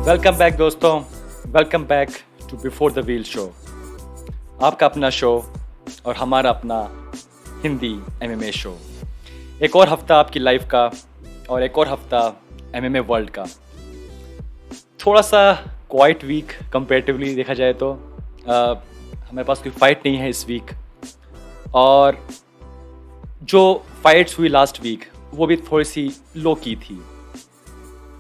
Welcome back दोस्तों, welcome back to before the wheel show. आपका अपना शो और हमारा अपना हिंदी एमएमए शो। एक और हफ्ता आपकी लाइफ का और एक और हफ्ता एमएमए वर्ल्ड का। थोड़ा सा क्वाइट वीक कंपेरेटिवली देखा जाए तो हमारे पास कोई फाइट नहीं है इस वीक, और जो फाइट्स हुई लास्ट वीक वो भी थोड़ी सी लो की थी।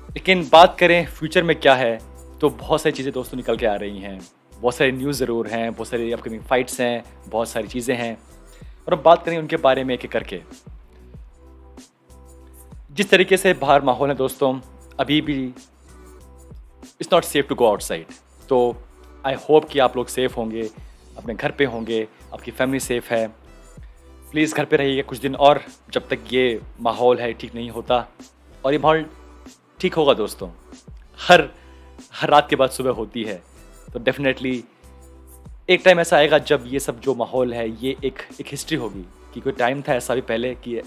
लेकिन बात करें फ्यूचर में क्या है, तो बहुत सारी चीज़ें दोस्तों निकल के आ रही हैं। बहुत सारी न्यूज़ ज़रूर हैं, बहुत सारी अपकमिंग फाइट्स हैं, बहुत सारी चीज़ें हैं, और अब बात करें उनके बारे में एक एक करके। जिस तरीके से बाहर माहौल है दोस्तों, अभी भी it's not safe to go outside. तो आई होप कि आप लोग सेफ़ होंगे, अपने घर पे होंगे, आपकी फैमिली सेफ़ है। प्लीज़ घर पे रहिए कुछ दिन और, जब तक ये माहौल है ठीक नहीं होता। और ये माहौल ठीक होगा दोस्तों। हर हर रात के बाद सुबह होती है, तो डेफिनेटली एक टाइम ऐसा आएगा जब ये सब जो माहौल है ये एक हिस्ट्री होगी। कि कोई टाइम था ऐसा भी पहले कि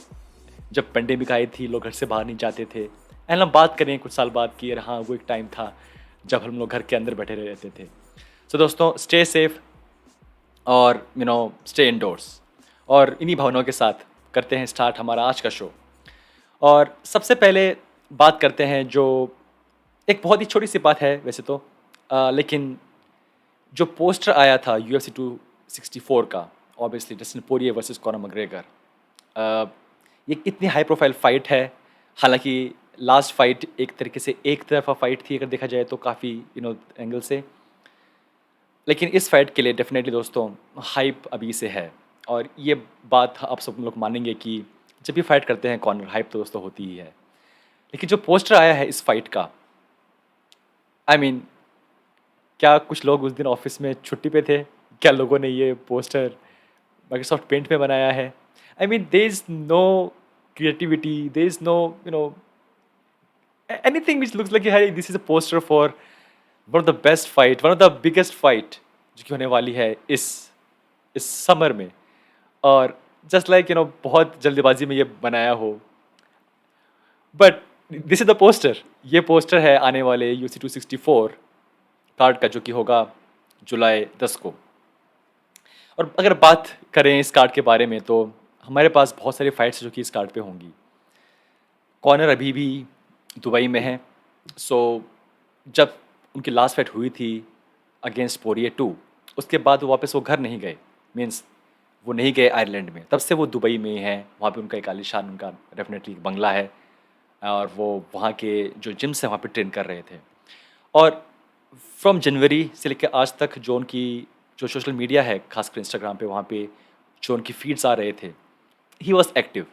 जब पेंडेमिक आई थी, लोग घर से बाहर नहीं जाते थे। एंड हम बात करें कुछ साल बाद कि हाँ, वो एक टाइम था जब हम लोग घर के अंदर बैठे रहते थे। सो दोस्तों, स्टे सेफ और स्टे इंडोर्स। और इन्हीं भावनाओं के साथ करते हैं स्टार्ट हमारा आज का शो। और सबसे पहले बात करते हैं जो एक बहुत ही छोटी सी बात है वैसे तो, लेकिन जो पोस्टर आया था UFC 264 का, obviously Dustin Poirier versus Conor McGregor. ये इतनी हाई प्रोफाइल फाइट है। हालांकि लास्ट फाइट एक तरीके से एक तरफा फाइट थी अगर देखा जाए तो, काफ़ी एंगल से। लेकिन इस फाइट के लिए डेफिनेटली दोस्तों हाइप अभी से है, और ये बात आप सब लोग मानेंगे कि जब भी फाइट करते हैं कॉनर, हाइप तो दोस्तों होती ही है। लेकिन जो पोस्टर आया है इस फाइट का, आई मीन, क्या कुछ लोग उस दिन ऑफिस में छुट्टी पे थे? क्या लोगों ने ये पोस्टर माइक्रोसॉफ्ट पेंट में बनाया है? I mean, there is no creativity, there is no anything which looks like hey, this is a poster for one of the best fight, one of the biggest fight जो कि होने वाली है इस summer में। और जस्ट लाइक बहुत जल्दबाजी में ये बनाया हो, but this is the poster. ये पोस्टर है आने वाले UFC 264 कार्ड का, जो कि होगा जुलाई 10 को। और अगर बात करें इस कार्ड के बारे में, तो हमारे पास बहुत सारी फाइट्स जो कि इस कार्ड पे होंगी। कॉनर अभी भी दुबई में है। सो जब उनकी लास्ट फाइट हुई थी अगेंस्ट पोरिये 2, उसके बाद वो वापस घर नहीं गए। मीन्स वो नहीं गए आयरलैंड में, तब से वो दुबई में ही हैं। वहाँ पे उनका एक आलीशान उनका डेफिनेटली बंगला है, और वो वहाँ के जो जिम्स हैं वहाँ पे ट्रेन कर रहे थे। और फ्रॉम जनवरी से लेकर आज तक जो उनकी जो सोशल मीडिया है, खासकर इंस्टाग्राम पे, वहाँ पे जो उनकी फीड्स आ रहे थे, ही वॉज एक्टिव।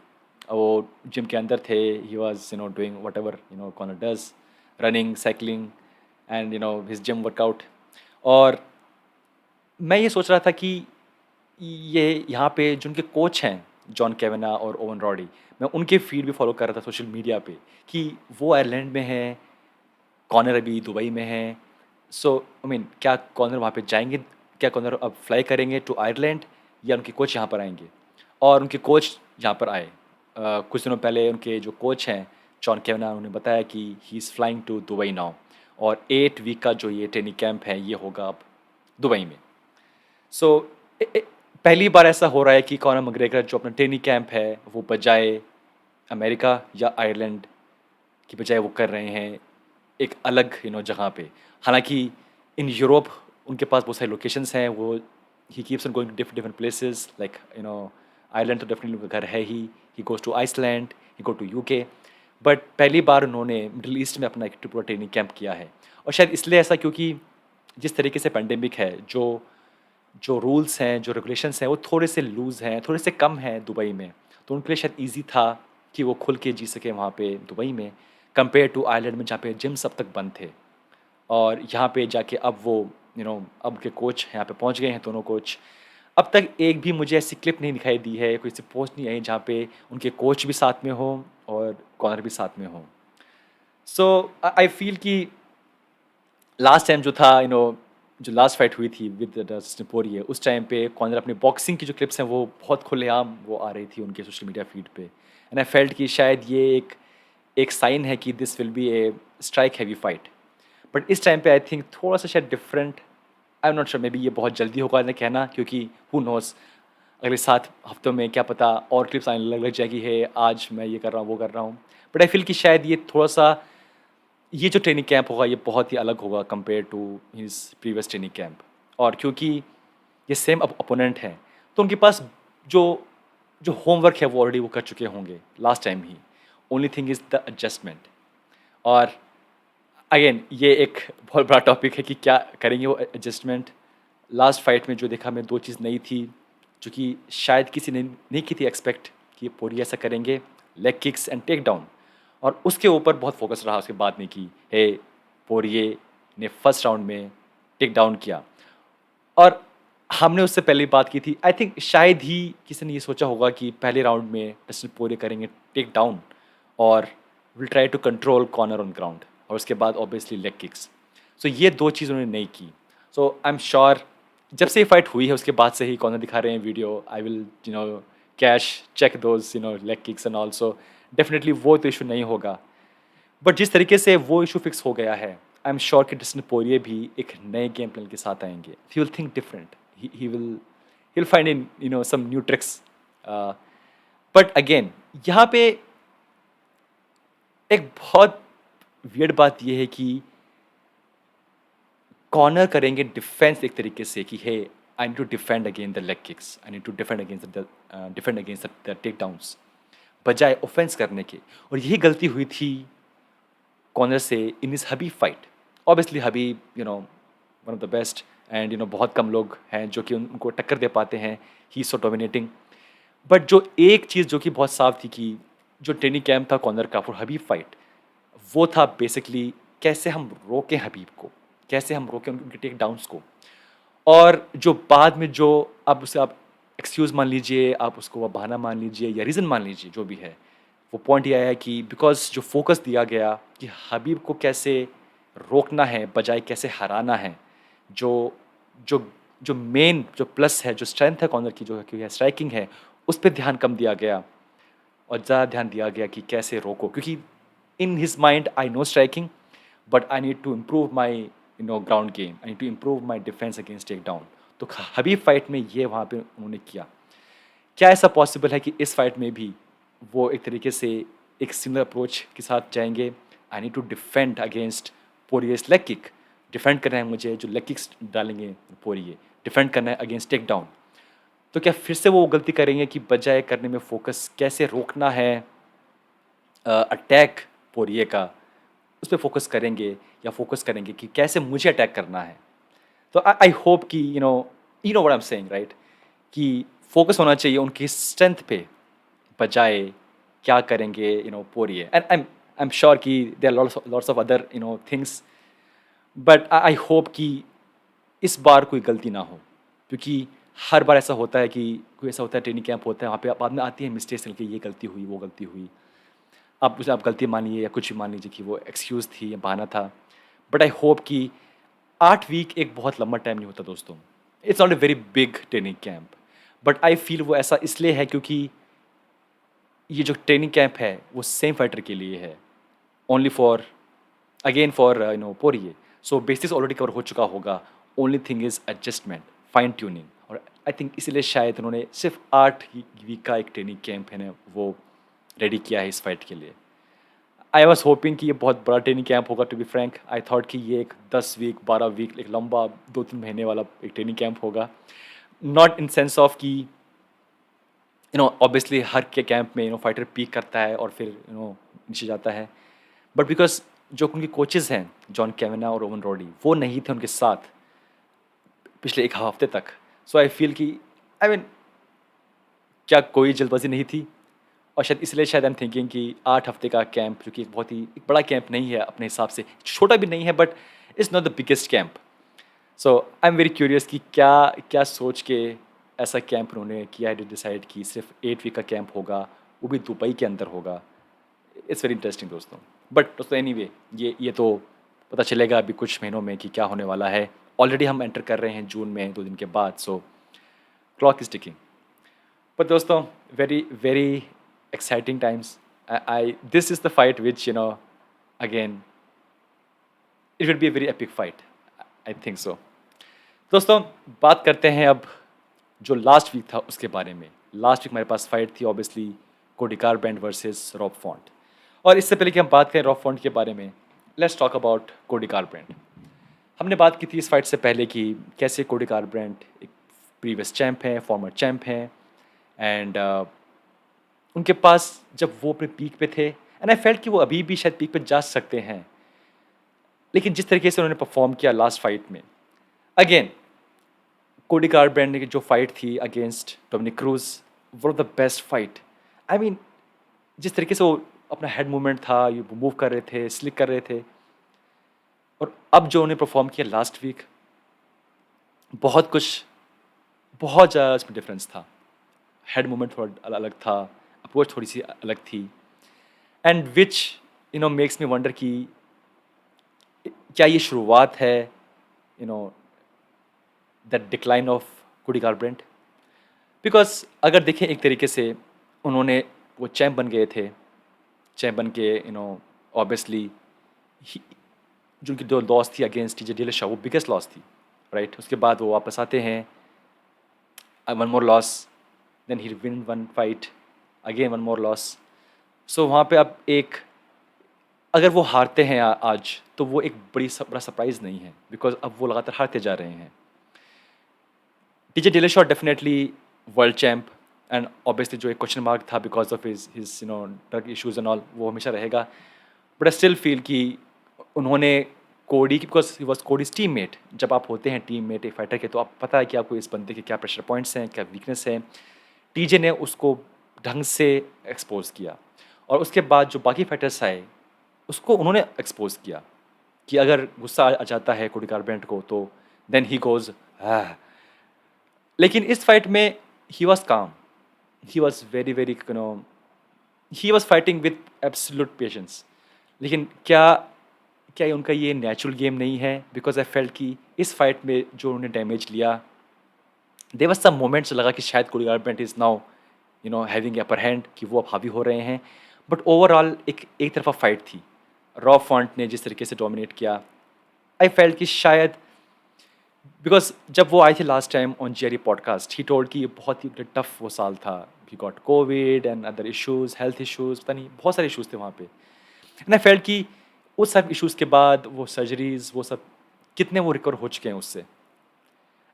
वो जिम के अंदर थे, he was doing whatever Conor does, running, cycling and his gym workout. और मैं ये सोच रहा था कि ये यहाँ पे जो उनके कोच हैं जॉन केवेना और ओवन रॉडी, मैं उनके फीड भी फॉलो कर रहा था सोशल मीडिया पे कि वो आयरलैंड में हैं, कॉनर अभी दुबई में है। सो आई मीन, क्या कॉनर वहाँ पे जाएंगे? क्या कॉनर अब फ्लाई करेंगे टू आयरलैंड, या उनके कोच यहाँ पर आएंगे? और उनके कोच यहाँ पर आए कुछ दिनों पहले। उनके जो कोच हैं जॉन केवेना, उन्होंने बताया कि he is flying to Dubai now, और 8 वीक का जो ये ट्रेनिंग कैंप है ये होगा अब दुबई में। सो पहली बार ऐसा हो रहा है कि कॉनर मैकग्रेगर जो अपना ट्रेनिंग कैंप है वो बजाय अमेरिका या आयरलैंड की बजाय वो कर रहे हैं एक अलग जगह पे। हालांकि इन यूरोप उनके पास बहुत सारी लोकेशंस हैं। वो he keeps on going to different places, like Ireland तो डेफिनेटली उनका घर है he goes to Iceland, he go to UK. But पहली बार उन्होंने मिडिल ईस्ट में अपना एक पूरा ट्रेनिंग कैंप किया है। और शायद इसलिए ऐसा, क्योंकि जिस तरीके से पेंडेमिक है, जो जो रूल्स हैं, जो रेगुलेशंस हैं, वो थोड़े से लूज़ हैं, थोड़े से कम हैं दुबई में। तो उनके लिए शायद ईजी था कि वो खुल के जी सकें वहाँ पे दुबई में, कंपेयर टू आयरलैंड में जहाँ पे जिम्स अब तक बंद थे। और यहाँ पे जाके अब वो अब के कोच यहाँ पे पहुँच गए हैं, दोनों कोच। अब तक एक भी मुझे ऐसी क्लिप नहीं दिखाई दी है, कोई ऐसी पोस्ट नहीं आई जहाँ पे उनके कोच भी साथ में हों और कॉनर भी साथ में हों। सो आई फील कि लास्ट टाइम जो था जो लास्ट फाइट हुई थी विद डस्टिन पोरिये, उस टाइम पे कॉनर अपने बॉक्सिंग की जो क्लिप्स हैं वो बहुत खुलेआम वो आ रही थी उनके सोशल मीडिया फीड पे। एंड आई फेल्ट कि शायद ये एक साइन है कि this will be A strike heavy fight. But इस टाइम पे आई थिंक थोड़ा-सा शायद different, I am not sure, may be ये बहुत जल्दी होगा ना कहना, क्योंकि हू नोज़ अगले 7 हफ्तों में क्या पता और क्लिप्स आने लग जाएगी है, आज मैं ये कर रहा हूँ, वो कर रहा हूँ। बट आई फ़ील कि शायद ये थोड़ा-सा, ये जो ट्रेनिंग कैंप होगा ये बहुत ही अलग होगा compare to his previous training camp. और क्योंकि ये सेम अपोनेंट हैं, तो उनके पास जो जो होमवर्क है वो ऑलरेडी वो कर चुके होंगे last time he. Only thing is the adjustment. और अगेन ये एक बहुत बड़ा टॉपिक है कि क्या करेंगे वो एडजस्टमेंट। लास्ट फाइट में जो देखा मैं, 2 चीज़ नई थी, जो कि शायद किसी ने नहीं की थी एक्सपेक्ट कि पोरिया ऐसा करेंगे, leg kicks and take down. और उसके ऊपर बहुत फोकस रहा उसके बाद में कि हे, पोरिये ने फर्स्ट राउंड में टेक डाउन किया। और हमने उससे पहले बात की थी, आई थिंक शायद ही किसी ने ये सोचा होगा कि पहले राउंड में डस्टिन पोरिये करेंगे टेक डाउन और will try to control corner on ground, और उसके बाद ऑब्वियसली लेग किक्स। सो ये 2 चीज़ उन्होंने नहीं की। सो आई एम श्योर जब से ये फाइट हुई है उसके बाद से ही कॉर्नर दिखा रहे हैं video, I will cash cheque those leg kicks and also, definitely वो तो इशू नहीं होगा। बट जिस तरीके से वो इशू फिक्स हो गया है, आई एम श्योर कि डस्टिन पोरिये भी एक नए गेम प्लान के साथ आएंगे। He will think different, he will find in some new tricks. But again यहाँ पे एक बहुत वियर्ड बात ये है कि कॉर्नर करेंगे डिफेंस एक तरीके से कि hey, I need to defend against the leg kicks, I need to defend against the take downs, बजाय ऑफेंस करने के। और यही गलती हुई थी कॉर्नर से इन इस Khabib fight. Obviously Khabib one of the best, and बहुत कम लोग हैं जो कि उनको टक्कर दे पाते हैं, ही सो डोमिनेटिंग। बट जो एक चीज़ जो कि बहुत साफ थी कि जो ट्रेनिंग कैंप था कॉर्नर का फॉर हबीब फाइट, वो था बेसिकली कैसे हम रोकें हबीब को, कैसे हम रोकें उनके टेक डाउन्स को। और जो बाद में जो, आप उसे आप एक्सक्यूज़ मान लीजिए, आप उसको आप बहाना मान लीजिए या रीज़न मान लीजिए, जो भी है, वो पॉइंट ये आया है कि बिकॉज़ जो फोकस दिया गया कि हबीब को कैसे रोकना है बजाय कैसे हराना है, जो जो जो मेन जो प्लस है, जो स्ट्रेंथ है कॉर्नर की, जो कि है स्ट्राइकिंग है, उस पे ध्यान कम दिया गया और ज़्यादा ध्यान दिया गया कि कैसे रोको। क्योंकि in his mind I know striking, but I need to improve my ground game, I need to improve my defence against take down. तो हबीब फाइट में ये वहाँ पे उन्होंने किया। क्या ऐसा पॉसिबल है कि इस फाइट में भी वो एक तरीके से एक सिमिलर अप्रोच के साथ जाएंगे? I need to defend against Poirier's leg kick, defend करना है मुझे, जो लेग किक्स डालेंगे पोरिये, डिफेंड करना है अगेंस्ट टेक डाउन। तो क्या फिर से वो गलती करेंगे कि बजाय करने में फोकस कैसे रोकना है अटैक पोरिये का, उस पर फोकस करेंगे, या फोकस करेंगे कि कैसे मुझे अटैक करना है? तो आई होप कि what I am saying, right, कि फोकस होना चाहिए उनकी स्ट्रेंथ पे बजाय क्या करेंगे Poirier. And I am sure कि there are lots of other things, but I hope कि इस बार कोई गलती ना हो, क्योंकि हर बार ऐसा होता है कि कोई ऐसा होता है, ट्रेनिंग कैंप होता है, वहाँ पे बाद में आती है मिस्टेक्स, कि ये गलती हुई, वो गलती हुई। आप उसे आप गलती मान लीजिए या कुछ भी मान लीजिए कि वो एक्सक्यूज़ थी या बहाना था। बट आई होप कि 8 वीक एक बहुत लंबा टाइम नहीं होता दोस्तों। It's not a very big training camp, but I feel वो ऐसा इसलिए है क्योंकि ये जो ट्रेनिंग कैंप है वो सेम फाइटर के लिए है, only for again for Poirier. So basis already cover हो चुका होगा, only thing is adjustment, fine tuning. और आई थिंक इसीलिए शायद उन्होंने सिर्फ 8 ही वीक का एक ट्रेनिंग कैंप है ना वो रेडी किया है इस फाइट के लिए। आई वॉज होपिंग कि ये बहुत बड़ा ट्रेनिंग कैंप होगा, to be frank. I thought कि ये एक 10 वीक 12 वीक एक लंबा 2-3 महीने वाला एक ट्रेनिंग कैंप होगा। नॉट इन सेंस ऑफ कि ऑब्वियसली हर के कैंप में फाइटर पीक करता है और फिर नीचे जाता है, बट बिकॉज जो उनके कोचेज़ हैं जॉन कैवेना और ओवन रॉडी, वो नहीं थे उनके साथ पिछले एक हफ्ते तक। सो आई फील कि आई मीन क्या कोई जल्दबाजी नहीं थी? और शायद इसलिए शायद आई एम थिंकिंग कि 8 हफ्ते का कैंप, जो कि एक बहुत ही एक बड़ा कैंप नहीं है अपने हिसाब से, छोटा भी नहीं है, but it's not the biggest camp. So I am very curious कि क्या क्या सोच के ऐसा कैंप उन्होंने किया है, डिसाइड कि सिर्फ 8 वीक का कैंप होगा, वो भी दुबई के अंदर होगा। इट्स वेरी इंटरेस्टिंग दोस्तों। बट दोस्तों एनीवे, ये तो पता चलेगा अभी कुछ महीनों में कि क्या होने वाला है। ऑलरेडी हम एंटर कर रहे हैं जून में 2 दिन के बाद, सो क्लॉक इज टिकिंग। पर दोस्तों, very very exciting times. I this is the fight which again it will be a very epic fight, I think so. दोस्तों, बात करते हैं अब जो लास्ट वीक था उसके बारे में। लास्ट वीक हमारे पास फाइट थी ऑब्वियसली कोडी गारबैंड वर्सेस रॉब फॉन्ट। और इससे पहले कि हम बात करें रॉब फॉन्ट के बारे में, लेट्स टॉक अबाउट कोडी गारबैंड। हमने बात की थी इस फाइट से पहले कि कैसे कोडी गारब्रैंड एक प्रीवियस चैंप हैं, फॉर्मर चैंप हैं, एंड उनके पास जब वो अपने पीक पे थे, एंड आई फेल्ट कि वो अभी भी शायद पीक पे जा सकते हैं, लेकिन जिस तरीके से उन्होंने परफॉर्म किया लास्ट फाइट में, अगेन कोडी गारब्रैंड की जो फाइट थी against Dominic cruise, one of the best fight. I mean जिस तरीके से वो अपना हेड मूवमेंट था, ये मूव कर रहे थे, स्लिक कर रहे थे, और अब जो उन्हें परफॉर्म किया लास्ट वीक, बहुत कुछ, बहुत ज़्यादा इसमें डिफरेंस था। हेड मूवमेंट थोड़ा अलग था, अप्रोच थोड़ी सी अलग थी, and which makes me wonder कि क्या ये शुरुआत है दैट डिक्लाइन ऑफ कोडी गारब्रैंड। बिकॉज अगर देखें एक तरीके से उन्होंने वो चैम्प बन गए थे, चैम्प बन के ऑब्वियसली जो उनकी जो लॉस थी अगेंस्ट टीजे डिलशॉ, वो बिगेस्ट लॉस थी, राइट। उसके बाद वो वापस आते हैं, one more loss, then he win one fight, again one more loss. So वहाँ पे अब एक, अगर वो हारते हैं आज, तो वो एक बड़ा सरप्राइज नहीं है, बिकॉज अब वो लगातार हारते जा रहे हैं। TJ Dillashaw definitely world champ, and obviously जो एक क्वेश्चन मार्क था because of his drug issues and all, वो हमेशा रहेगा। बट आई स्टिल फील कि उन्होंने कोडी, because he was codies team mate, जब आप होते हैं टीम मेट एक फाइटर के, तो आप पता है कि आपको इस बंदे के क्या प्रेशर पॉइंट्स हैं, क्या वीकनेस हैं। टीजे ने उसको ढंग से एक्सपोज किया, और उसके बाद जो बाकी फाइटर्स आए उसको उन्होंने एक्सपोज किया कि अगर गुस्सा आ जाता है कोडी गारब्रैंड को, तो देन ही गोज लेकिन इस फाइट में ही वॉज काम, he was very very he was fighting with absolute patience. लेकिन क्या ये उनका ये नेचुरल गेम नहीं है? बिकॉज आई फेल्ट कि इस फाइट में जो उन्होंने डैमेज लिया, देयर वाज सम मोमेंट्स लगा कि शायद Cody Garbrandt is now having upper hand, कि वो अब हावी हो रहे हैं। बट ओवरऑल एक तरफा फाइट थी। रॉब फॉन्ट ने जिस तरीके से डोमिनेट किया, आई फेल्ट कि शायद, बिकॉज जब वो आए थे last time on Jerry podcast, he told कि ये बहुत ही टफ वो साल था, he got Covid and other issues, health issues, पता नहीं बहुत सारे इश्यूज थे वहाँ पे। एंड आई फेल्ट कि उस सब इश्यूज के बाद वो सर्जरीज, वो सब कितने वो रिकवर हो चुके हैं उससे।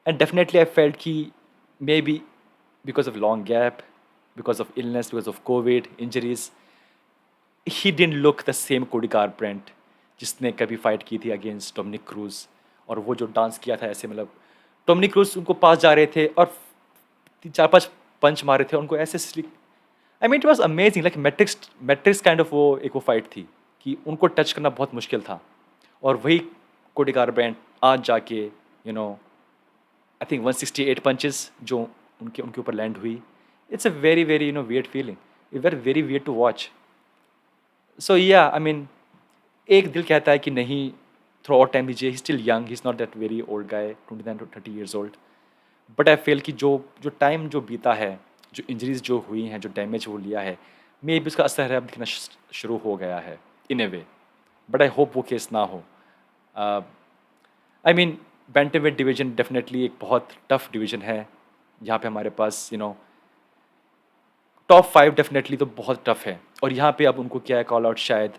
एंड डेफिनेटली आई फेल्ट कि may be because of long gap, because of illness, because of Covid injuries, he didn't look the same कोडी गारब्रैंड जिसने कभी फाइट की थी अगेंस्ट डोमिनिक क्रूज। और वो जो डांस किया था ऐसे, मतलब डोमिनिक क्रूज उनको पास जा रहे थे और 4-5 पंच मारे थे उनको ऐसे slick. I mean it was amazing, like Matrix kind of वो फाइट थी कि उनको टच करना बहुत मुश्किल था। और वही कोडी गारब्रैंड आज जाके आई थिंक 168 पंचेस जो उनके उनके ऊपर लैंड हुई, it's a very very weird feeling, very weird to watch. So yeah I mean एक दिल कहता है कि नहीं, थ्रू आउट टाइम दीजिए, he still young, he is not that very old guy, 29 to 30 years old. But I feel कि जो जो टाइम जो बीता है, जो इंजरीज जो हुई हैं, जो डैमेज वो लिया है, मे बी उसका असर है अब दिखना शुरू हो गया है इन a way. But I hope वो केस ना हो। I mean bantamweight division definitely एक बहुत टफ डिवीजन है, यहाँ पे हमारे पास टॉप 5 डेफिनेटली तो बहुत टफ है। और यहाँ पे अब उनको क्या है कॉल आउट, शायद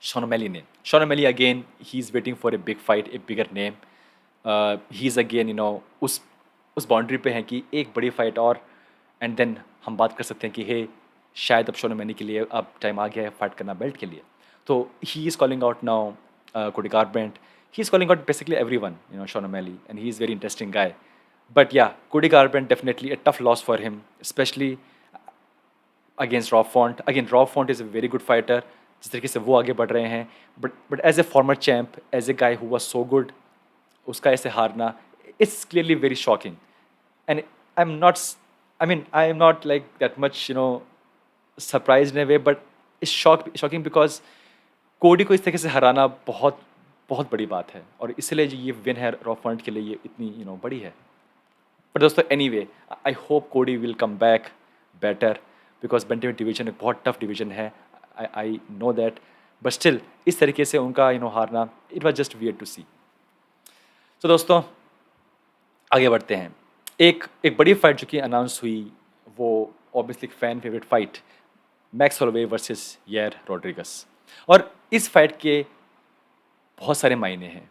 शॉन ओमेली ने। Sean O'Malley again, he is waiting for a big fight, a bigger name. He is again उस बाउंड्री पे हैं कि एक बड़ी फाइट और, एंड देन हम बात कर सकते हैं कि हे, शायद अब शॉन ओमेली के लिए अब टाइम आ गया है फाइट करना बेल्ट के लिए। तो he is calling out now Cody Garbrandt, he is calling out basically everyone, Sean O'Malley, and he is very interesting guy. But yeah, Cody Garbrandt definitely a tough loss for him, especially against Rob Font. Again, Rob Font is a very good fighter, जिस तरीके से वो आगे बढ़ रहे हैं, but as a former champ, as a guy who was so good, उसका ऐसे हारना, it's clearly very shocking. And I am not like that much surprise in a way, but it's shocking because Cody को इस तरीके से हराना बहुत बहुत बड़ी बात है, और इसलिए जो ये विन है रॉब फॉन्ट के लिए, ये इतनी बड़ी है। पर दोस्तों, anyway, I hope Cody will come back better, because bantamweight division एक बहुत टफ डिवीजन है, I know that. But still इस तरीके से उनका हारना, it was just weird to see. तो दोस्तों आगे बढ़ते हैं। एक एक बड़ी फाइट जो कि अनाउंस हुई, वो obviously fan favourite fight, Max Holloway versus यार रोड्रिगस। और इस फाइट के बहुत सारे मायने हैं,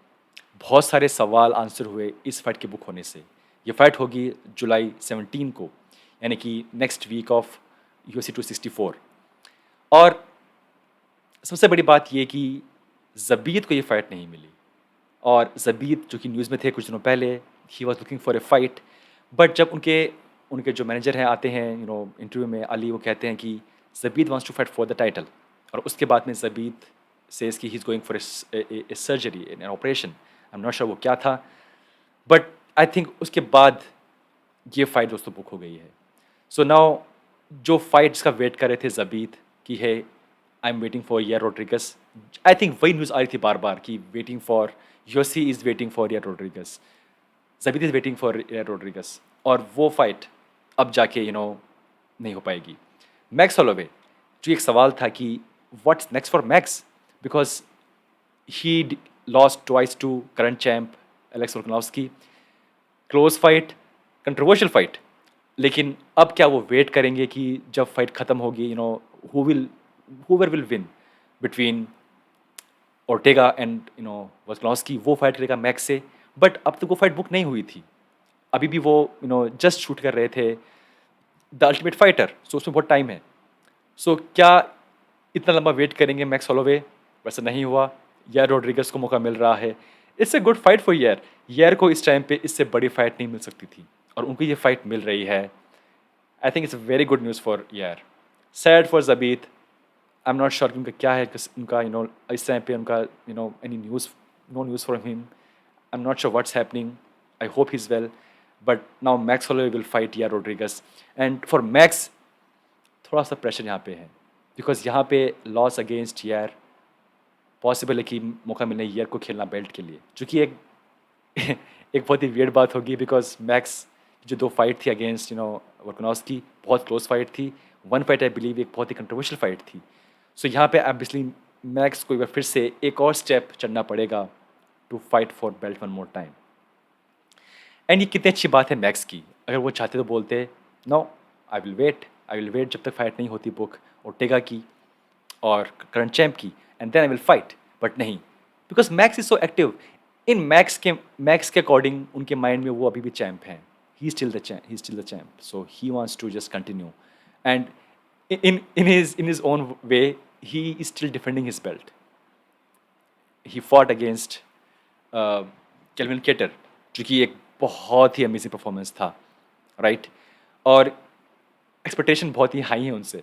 बहुत सारे सवाल आंसर हुए इस फाइट के बुक होने से। ये फाइट होगी जुलाई 17 को, यानी कि नेक्स्ट वीक ऑफ UFC 264। और सबसे बड़ी बात ये कि ज़बीत को ये फाइट नहीं मिली। और ज़बीत जो कि न्यूज़ में थे कुछ दिनों पहले, he was looking for a fight, but जब उनके उनके जो मैनेजर हैं आते हैं इंटरव्यू में, अली, वो कहते हैं कि Zabit wants to fight for the title. और उसके बाद में ज़बीत सेज कि he is going for a surgery, an operation. I am not sure वो क्या था, बट आई थिंक उसके बाद ये फाइट दोस्तों बुक हो गई है। सो नाउ जो फाइट्स का वेट कर रहे थे ज़बीत कि है आई एम वेटिंग फॉर यार रोड्रिगस, आई थिंक वही न्यूज़ आ रही थी बार बार कि waiting for UFC is waiting for यार Rodrigues, Zabita is waiting for यार रोड्रिगस। और वो फाइट अब जाके नहीं हो पाएगी। मैक्स होलोवे, जो एक सवाल था कि what's next for Max, because he lost twice to current champ Alex Volkanovski, close fight, controversial fight. लेकिन अब क्या वो वेट करेंगे कि जब फाइट खत्म होगी, whoever will win between Ortega and Volkanovski, वो फाइट करेगा मैक्स से। बट अब तक वो फाइट बुक नहीं हुई थी, अभी भी वो जस्ट शूट कर रहे थे द अल्टीमेट फाइटर, सो उसमें बहुत टाइम है। सो क्या इतना लंबा वेट करेंगे मैक्स होलोवे? वैसे नहीं हुआ, यार रोड्रिगस को मौका मिल रहा है। It's a good fight for यार को इस टाइम पे इससे बड़ी फाइट नहीं मिल सकती थी, और उनको ये फाइट मिल रही है। I think it's very good news for Yair. Sad for Zabit, I am not sure कि उनका क्या है, उनका इस टाइम पे उनका any news, no news from him. I am not sure what's happening, I hope he is well. But now Max Holloway will fight Yair Rodriguez, and for Max थोड़ा सा प्रेशर यहाँ पे है, बिकॉज यहाँ पे loss against यार possible है कि मौका मिलने यार को खेलना बेल्ट के लिए, जो कि एक एक बहुत ही वियर्ड बात होगी, बिकॉज मैक्स जो दो फाइट थी अगेंस्ट वोल्कानोव्स्की, बहुत क्लोज फाइट थी। वन फाइट आई बिलीव एक बहुत ही कंट्रोवर्शियल फाइट थी। सो यहाँ पे ऑब्वियसली मैक्स को एक बार फिर से एक और स्टेप चढ़ना पड़ेगा to fight for belt one more time. And ये कितनी अच्छी बात है मैक्स की, अगर वो चाहते तो बोलते नो, आई विल वेट जब तक फाइट नहीं होती बुक ओर्टेगा की और करंट चैम्प की, and then I will fight. But नहीं, because Max is so active. In Max के अकॉर्डिंग उनके माइंड में वो अभी भी चैम्प हैं, he still the champ, so he wants to just continue, and in his own way he is still defending his belt. He fought against Kelvin Kattar, जो कि एक बहुत ही अमेजिंग परफॉर्मेंस था, राइट? और एक्सपेक्टेशन बहुत ही high है उनसे।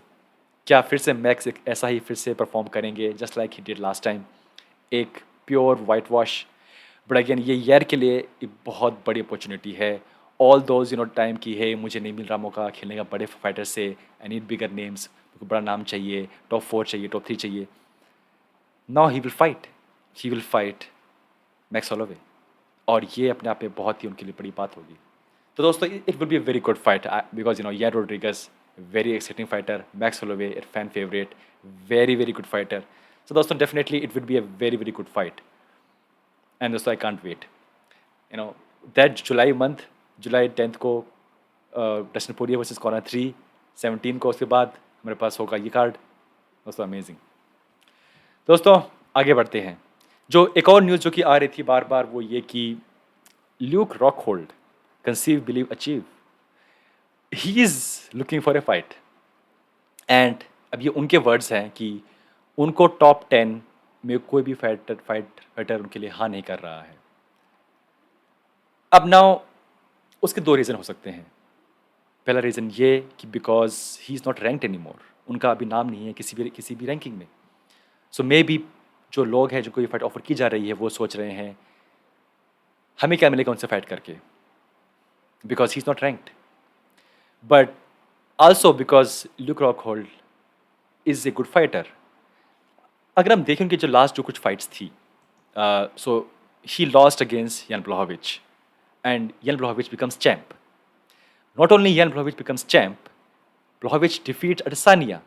क्या फिर से मैक्स एक ऐसा ही फिर से परफॉर्म करेंगे just like he did last time, एक pure white wash? But again ये यार के लिए एक बहुत बड़ी अपॉर्चुनिटी है। ऑल दोज टाइम की है मुझे नहीं मिल रहा मौका खेलने का बड़े फाइटर से, आई नीड बिगर नेम्स, बड़ा नाम चाहिए, टॉप 4 चाहिए, टॉप 3 चाहिए। Now he will fight Max Holloway, और ये अपने आप में बहुत ही उनके लिए बड़ी बात होगी। तो दोस्तों it will be a very good fight, because Yair Rodriguez very exciting fighter, Max Holloway a fan favourite, very very good fighter. So दोस्तों definitely it will be a very very good fight, and दोस्तों I can't wait that July 10th को Dustin Poirier versus Connor 3, 17 को उसके बाद मेरे पास होगा ये card. दोस्तों अमेजिंग। दोस्तों आगे बढ़ते हैं। जो एक और न्यूज़ जो कि आ रही थी बार बार, वो ये कि Luke Rockhold, conceive believe achieve, he is looking for a fight. And अब ये उनके वर्ड्स हैं कि उनको टॉप 10 में कोई भी फाइटर उनके लिए हाँ नहीं कर रहा है। अब नाउ उसके 2 रीज़न हो सकते हैं। पहला रीज़न ये कि because he is not ranked any more, उनका अभी नाम नहीं है किसी भी रैंकिंग में। सो मे बी जो लोग हैं जिनको ये फाइट ऑफर की जा रही है वो सोच रहे हैं हमें क्या मिलेगा उनसे फाइट करके, because he is not ranked, but also because Luke Rockhold is a good fighter. अगर हम देखें उनकी जो लास्ट जो कुछ फाइट्स थी, सो ही लॉस्ट अगेंस्ट यान Blachowicz, and Jan Blachowicz becomes champ. Not only Jan Blachowicz becomes champ, Blachowicz defeats Adesanya.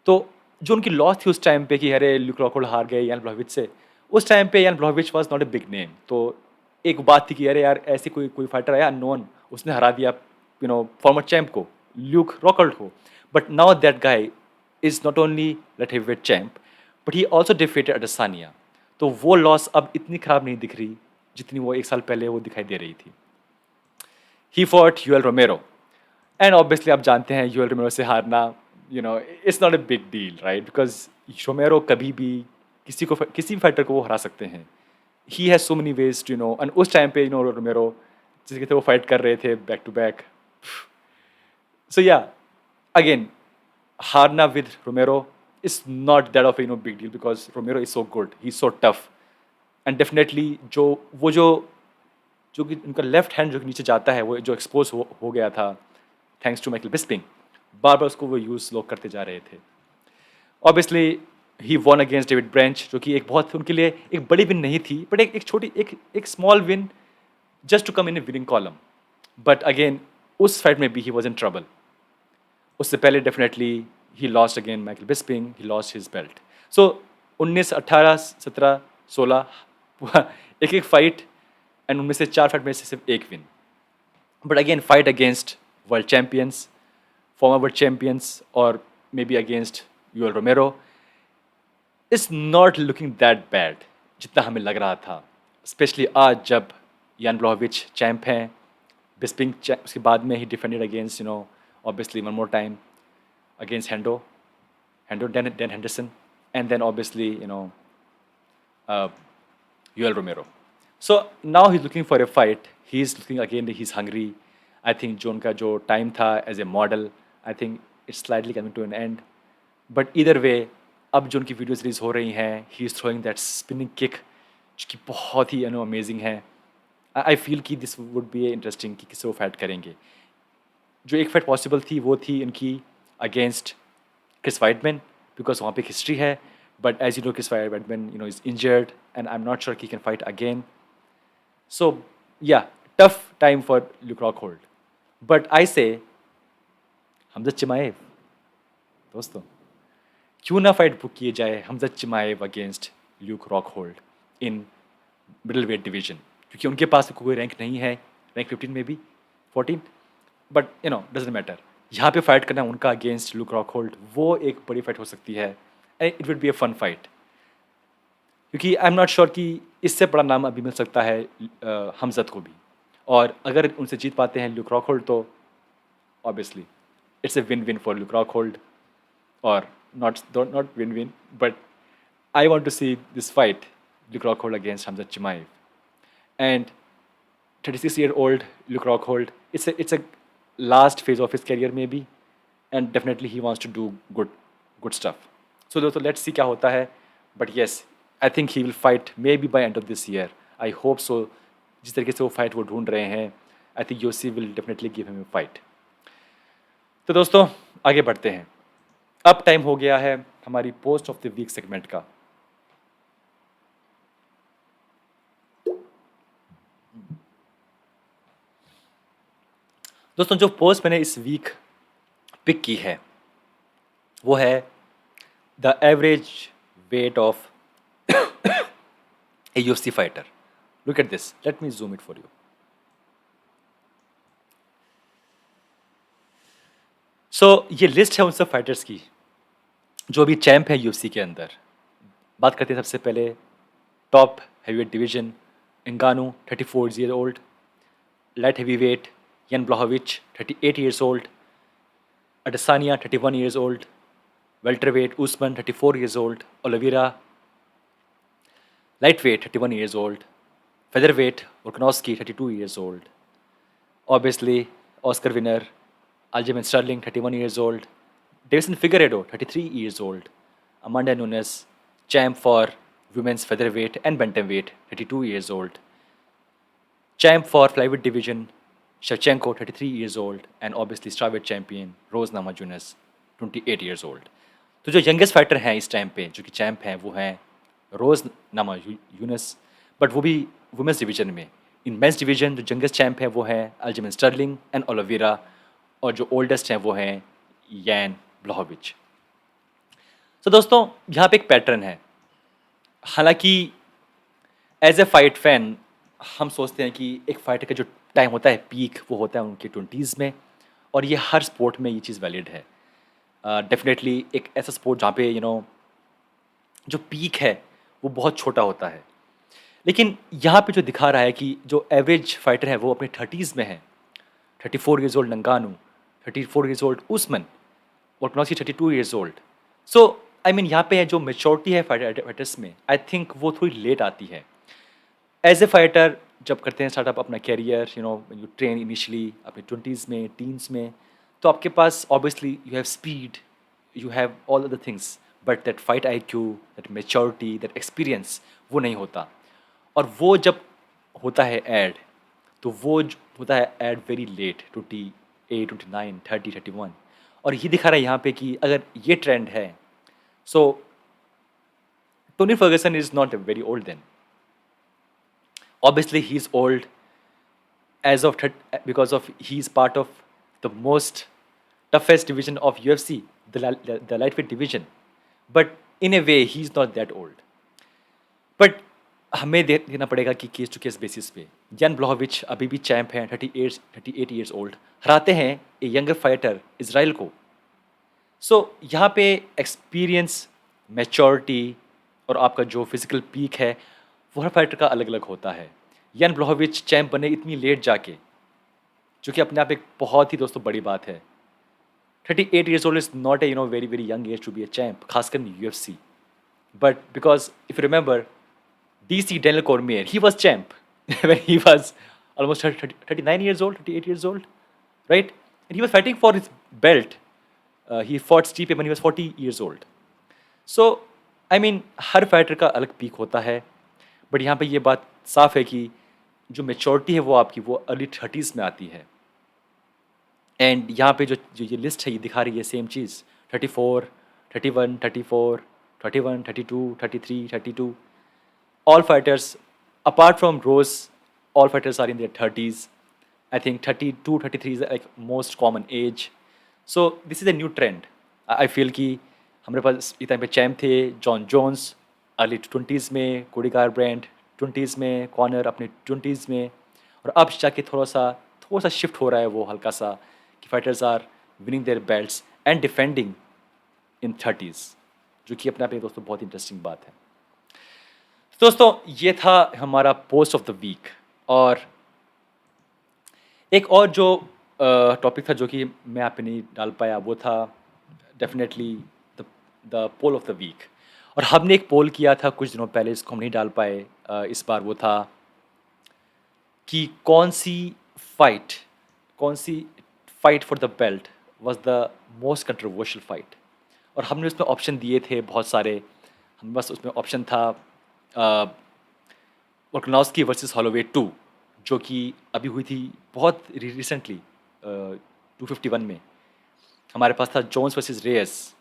तो जो उनकी लॉस थी उस टाइम पे कि अरे ल्यूक रॉकहोल्ड हार गए यान ब्लॉविच से, उस टाइम पे Jan Blachowicz was not a big name. तो एक बात थी कि अरे यार ऐसी कोई कोई फाइटर आया अननोन, उसने हरा दिया फॉर्मर चैंप को, ल्यूक रॉकहोल्ड को। But now that guy is not only light heavyweight champ, but he also defeated Adesanya. तो वो लॉस अब इतनी खराब नहीं दिख रही जितनी वो एक साल पहले वो दिखाई दे रही थी। He fought Yoel Romero, and obviously आप जानते हैं यूएल रोमेरो से हारना, it's not a big deal, right? Because Romero कभी भी किसी भी फाइटर को वो हरा सकते हैं। He has so many ways to end उस टाइम पे रोमेरो जिसके थे वो फाइट कर रहे थे बैक टू बैक। सो या, अगेन, हारना with रोमेरो is not that of big deal because रोमेरो is so good, he is so tough. And definitely जो कि उनका लेफ्ट हैंड जो कि नीचे जाता है, वो जो एक्सपोज हो गया था थैंक्स टू माइकल बिस्पिंग, बार बार उसको वो यूज़ लोग करते जा रहे थे। Obviously he won against David bench, जो कि एक बहुत उनके लिए एक बड़ी विन नहीं थी, बट एक छोटी एक small win just to come in a winning column. But again उस फाइट में भी ही वॉज इन ट्रबल। उससे पहले definitely he lost again Michael Bisping, he lost his belt. So 19, 18, 17, 16 एक एक फाइट, एंड उनमें से 4 फाइट में से सिर्फ एक win. But again fight against world champions, former world champions, or maybe against Yoel Romero, is not looking that bad जितना हमें लग रहा था। स्पेशली आज जब यान ब्लॉविच चैंप हैं, बिस्पिंग उसके बाद में he defended against obviously one more time against Hendo Dan Henderson, and then obviously Yoel Romero. So now he's looking for a fight. He's looking again, he's hungry. I think जो उनका जो time था as a model, I think it's slightly coming to an end. But either way, अब जो उनकी videos release हो रही हैं, he is throwing that spinning kick जो कि बहुत ही अमेजिंग है। आई फील कि दिस वुड बी इंटरेस्टिंग कि किससे वो फाइट करेंगे। जो एक फाइट पॉसिबल थी वो थी इनकी अगेंस्ट क्रिस वाइटमैन, बिकॉज वहाँ पे हिस्ट्री है। But as you know Chris Weidman is injured and I am not sure कि can fight again. So yeah, tough time for Luke Rockhold. But I say Hamzat Chimaev, दोस्तों, क्यों ना fight book किए जाए Hamzat Chimaev against Luke Rockhold in middle weight division, क्योंकि उनके पास कोई rank नहीं है, रैंक 15 में भी 14, बट डजेंट मैटर। यहाँ पे फाइट करना उनका अगेंस्ट ल्यूक रॉकहोल्ड, वो एक बड़ी फाइट हो सकती है, and it will be a fun fight. क्योंकि आई एम नॉट श्योर कि इससे बड़ा नाम अभी मिल सकता है हमजत को भी। और अगर उनसे जीत पाते हैं ल्यूक रॉकहोल्ड तो obviously it's a win win for Luke Rockhold, और not win win, but I want to see this fight Luke Rockhold against Hamzat Chimaev. And 36-year-old Luke Rockhold, it's a last phase of his career maybe, and definitely he wants to do good stuff. So दोस्तों let's see क्या होता है, but yes, I think he will fight maybe by end of this year. I hope so. जिस तरीके से वो fight वो ढूंढ रहे हैं, I think UFC will definitely give him a fight. तो दोस्तों आगे बढ़ते हैं। अब टाइम हो गया है हमारी post of the week segment का। दोस्तों जो पोस्ट मैंने इस वीक पिक की है वो है the average weight of a UFC fighter. Look at this, let me zoom it for you. So ये लिस्ट है उन सब फाइटर्स की जो अभी चैंप है UFC के अंदर। बात करते हैं सबसे पहले top heavyweight division, Ngannou 34 years old, light heavyweight Jan Blachowicz 38 years old, Adesanya 31 years old, welterweight Usman 34 years old, Oliveira lightweight 31 years old, featherweight Volkanovski 32 years old, obviously Oscar winner Aljamain Sterling 31 years old, Davison Figueiredo 33 years old, Amanda Nunes champ for women's featherweight and bantamweight 32 years old, champ for flyweight division Shevchenko 33 years old, and obviously strawweight champion Rose Namajunas 28 years old. तो जो youngest fighter हैं इस time पे जो कि champ हैं वो हैं रोज नामाजुनस, बट वो भी वुमेंस डिवीजन में। इन मेंस डिवीजन जो यंगेस्ट चैंप है वो हैं अल्जमेन स्टर्लिंग एंड ओलिवेरा, और जो ओल्डेस्ट हैं वो हैं यान ब्लॉविच। तो दोस्तों यहाँ पे एक पैटर्न है। हालाँकि एज़ अ फाइट फैन हम सोचते हैं कि एक फाइटर का जो टाइम होता है पीक वो होता है उनके 20s में और ये हर स्पोर्ट में ये चीज़ वैलिड है। डेफ़िनेटली एक ऐसा स्पोर्ट जहाँ पे जो पीक है वो बहुत छोटा होता है। लेकिन यहाँ पे जो दिखा रहा है कि जो एवरेज फाइटर है वो अपने 30s में है। 34 years old Ngannou, 34 years old Usman, Volkanovski 32 years old. So I mean यहाँ पे जो मैच्योरिटी है फाइटर्स में, आई थिंक वो थोड़ी लेट आती है। एज ए फाइटर जब करते हैं स्टार्टअप अपना कैरियर, यू ट्रेन इनिशियली अपने 20s में, टीन्स में, तो आपके पास obviously you have speed, you have all other things, but that fight IQ, that maturity, that experience वो नहीं होता। और वो जब होता है ऐड, तो वो होता है ऐड वेरी लेट, 28, 29, 30, 31। और ये दिखा रहा है यहाँ पे कि अगर ये ट्रेंड है, so Tony Ferguson is not very old then. Obviously, he's old as of because of he's part of the most toughest division of UFC, the lightweight division. But in a way, he's not that old. But हमें देखना पड़ेगा कि case to case basis पे यान ब्लॉहोविच अभी भी champ हैं, 38 years old, हराते हैं ए यंगर फाइटर इजराइल को। सो यहाँ पे एक्सपीरियंस, मैच्योरिटी और आपका जो फिजिकल पीक है वो हर फाइटर का अलग अलग होता है। यान ब्लॉहोविच चैंप बने इतनी लेट जाके, जो कि अपने आप एक बहुत ही दोस्तों बड़ी बात है। 38 years old is not a very very young age to be a champ, खासकर UFC। But because if you remember DC Daniel Cormier, he was champ when he was almost 39 years old, 38 years old, right? And he was fighting for his belt. He fought Stipe when he was 40 years old. So, I mean, her fighter का अलग peak होता है, but यहाँ पे ये बात साफ है कि जो मेच्योरिटी है वो आपकी वो अर्ली 30s में आती है। एंड यहाँ पे जो जो ये लिस्ट है ये दिखा रही है same cheese, 34, 31, 34, 31, 32, 33, 32। All fighters, apart from Rose, all fighters are in their 30s. I think 32, 33 is like most common age. So this is a new trend. I feel कि हमारे पास इस टाइम पे चैम्प थे, जॉन जोन्स अर्ली 20s में, कोडी गारब्रैंड 20s में, Connor अपने 20s में, और अब जाके थोड़ा सा शिफ्ट हो रहा है वो हल्का सा कि fighters are winning their belts and defending in 30s, जो कि अपने आप में दोस्तों बहुत इंटरेस्टिंग बात है। दोस्तों ये था हमारा पोस्ट ऑफ द वीक। और एक और जो टॉपिक था जो कि मैं आप पे नहीं डाल पाया वो था definitely the poll of the week. और हमने एक पोल किया था कुछ दिनों पहले, इसको हम नहीं डाल पाए इस बार। वो था कि कौन सी fight for the belt was the most controversial fight. और हमने उसमें ऑप्शन दिए थे बहुत सारे। हम बस उसमें ऑप्शन था वोल्कानोस्की वर्सेस हॉलोवे 2, जो कि अभी हुई थी बहुत रिसेंटली 251 में। हमारे पास था जोन्स वर्सेस रेयस,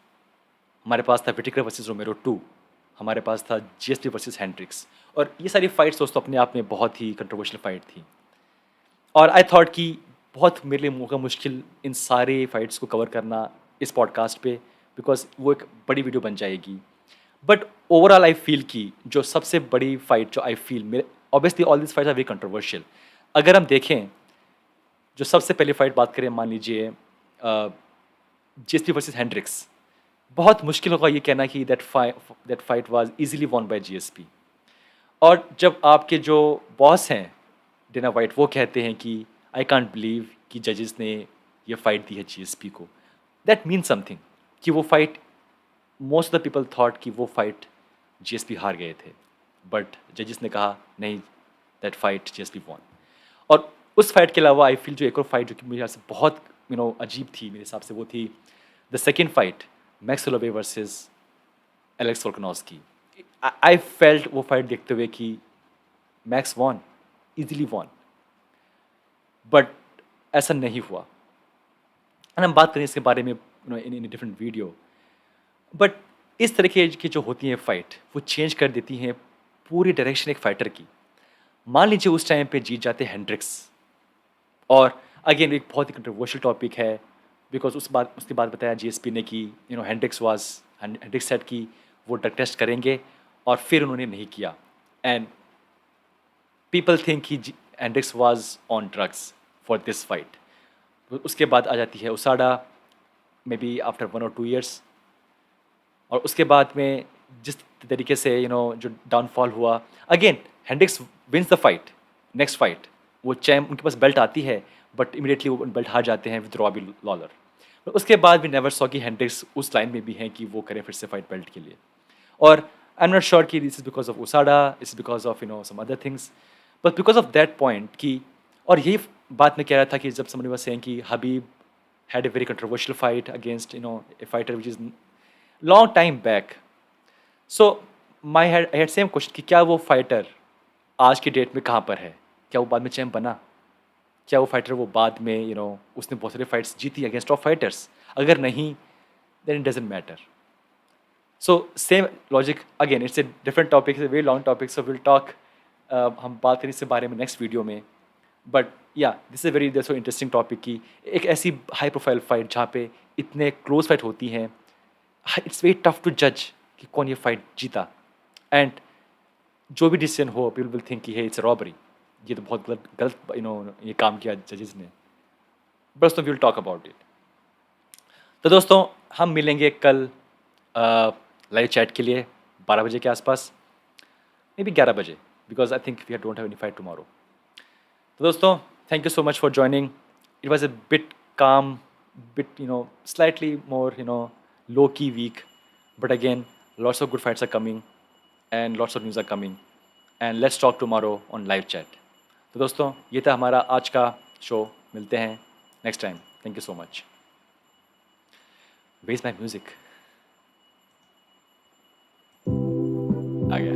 हमारे पास था विटिकर वर्सेस रोमेरो 2, हमारे पास था GSP वर्सेस हैंड्रिक्स। और ये सारी फाइट्स दोस्तों अपने आप में बहुत ही कंट्रोवर्शियल फाइट थी। और आई थॉट कि बहुत मेरे लिए मौका मुश्किल इन सारे फाइट्स को कवर करना इस पॉडकास्ट पे, बिकॉज वो एक बड़ी वीडियो बन जाएगी। बट ओवरऑल आई फील कि जो सबसे बड़ी फाइट जो आई फील, मेरे obviously all this fights are very controversial. अगर हम देखें जो सबसे पहले फाइट बात करें, मान लीजिए GSP वर्सेस हैंड्रिक्स, बहुत मुश्किल होगा ये कहना कि that fight was easily won by GSP। और जब आपके जो बॉस हैं डेना वाइट, वो कहते हैं कि आई कांट बिलीव कि जजेस ने ये फाइट दी है GSP को, दैट मीन समथिंग कि वो fight most of the people thought कि वो फाइट GSP हार गए थे, बट जजेस ने कहा नहीं, दैट फाइट GSP वॉन। और उस फाइट के अलावा आई फील जो एक और फाइट जो कि मेरे हिसाब से बहुत अजीब थी मेरे हिसाब से, वो थी the second fight Max Holloway versus Alex Volkanovski. I felt वो फाइट देखते हुए कि Max won, easily won, but ऐसा नहीं हुआ। एंड हम बात करें इसके बारे में इन डिफरेंट वीडियो। बट इस तरीके की जो होती हैं फाइट, वो चेंज कर देती हैं पूरी डायरेक्शन एक फाइटर की। मान लीजिए उस टाइम पे जीत जाते हैंड्रिक्स, और अगेन एक बहुत ही कंट्रोवर्शियल टॉपिक है, बिकॉज उसके बाद बताया GSP ने कि हैंड्रिक्स वाज हेंड्रिक्स सेड कि वो ड्रग टेस्ट करेंगे और फिर उन्होंने नहीं किया and people think he Hendricks was on drugs for this fight. उसके बाद आ जाती है USADA maybe after 1 or 2 years और उसके बाद में जिस तरीके से जो डाउनफॉल हुआ again Hendricks wins the fight next fight वो चैम्प उनके पास बेल्ट आती है बट इमीडिएटली वो बेल्ट हार जाते हैं विद रॉबी लॉलर। उसके बाद भी नेवर सॉ कि हेंड्रिक्स उस लाइन में भी हैं कि वो करें फिर से फाइट बेल्ट के लिए और आई एम नॉट श्योर कि this is because of USADA is because of some other things but because of that point कि और यही बात मैं कह रहा था कि जब समझ was saying कि हबीब had a very controversial fight against a fighter which is long time back. So I had same question कि क्या वो फाइटर आज की डेट में कहाँ पर है? क्या वो बाद में चैम्प बना? क्या वो फाइटर वो बाद में उसने बहुत सारे फाइट्स जीती अगेंस्ट टॉप फाइटर्स? अगर नहीं then it doesn't matter. So same logic again it's a different topic, it's a very long topic so we'll talk हम बात करें इसके बारे में नेक्स्ट वीडियो में बट या this is very so interesting topic की एक ऐसी हाई प्रोफाइल फाइट जहाँ पे इतने क्लोज फाइट होती हैं इट्स वेरी टफ टू जज कि कौन ये फाइट जीता एंड जो भी डिसीजन हो पीपल विल थिंक कि है इट्स रॉबरी ये तो बहुत गलत गलत ये काम किया जजेस ने बस तो विल टॉक अबाउट इट। तो दोस्तों हम मिलेंगे कल लाइव चैट के लिए 12 बजे के आसपास मे बी 11 बजे because I think we don't have any fight tomorrow. तो दोस्तों thank you so much for joining it was a bit calm bit slightly more low key week but again lots of good fights are coming and lots of news are coming and let's talk tomorrow on live chat। तो दोस्तों ये था हमारा आज का show मिलते हैं next time thank you so much. Where is my music आ गया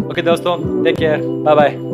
ओके दोस्तों टेक केयर बाय बाय।